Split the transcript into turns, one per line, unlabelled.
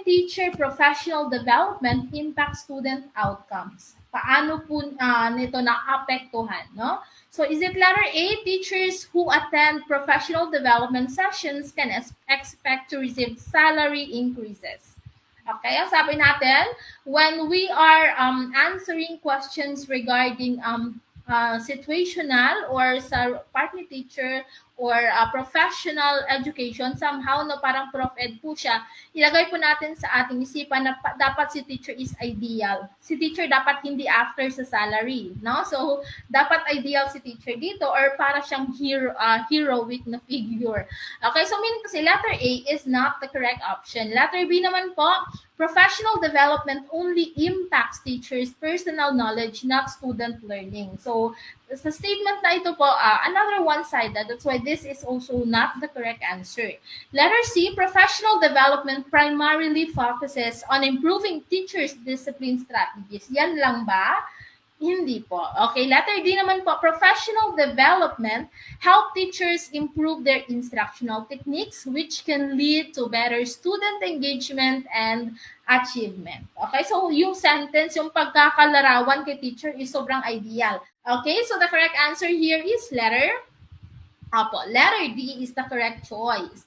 teacher professional development impact student outcomes? Paano po nito naapektuhan, no? So is it letter A, teachers who attend professional development sessions can expect to receive salary increases? Okay, ang sabi natin, when we are answering questions regarding situational or sa part ni teacher or professional education, somehow no parang prof ed po siya, ilagay po natin sa ating isipan na dapat si teacher is ideal. Si teacher dapat hindi after sa salary, no? So dapat ideal si teacher dito or para siyang heroic na figure. Okay, so meaning kasi letter A is not the correct option. Letter B naman po, professional development only impacts teachers' personal knowledge, not student learning. So, sa statement na ito po, another one-sided. That's why this is also not the correct answer. Letter C, professional development primarily focuses on improving teachers' discipline strategies. Yan lang ba? Hindi po. Okay, letter D naman po, professional development help teachers improve their instructional techniques which can lead to better student engagement and achievement. Okay, so yung sentence, yung pagkakalarawan kay teacher is sobrang ideal. Okay, so the correct answer here is letter D is the correct choice.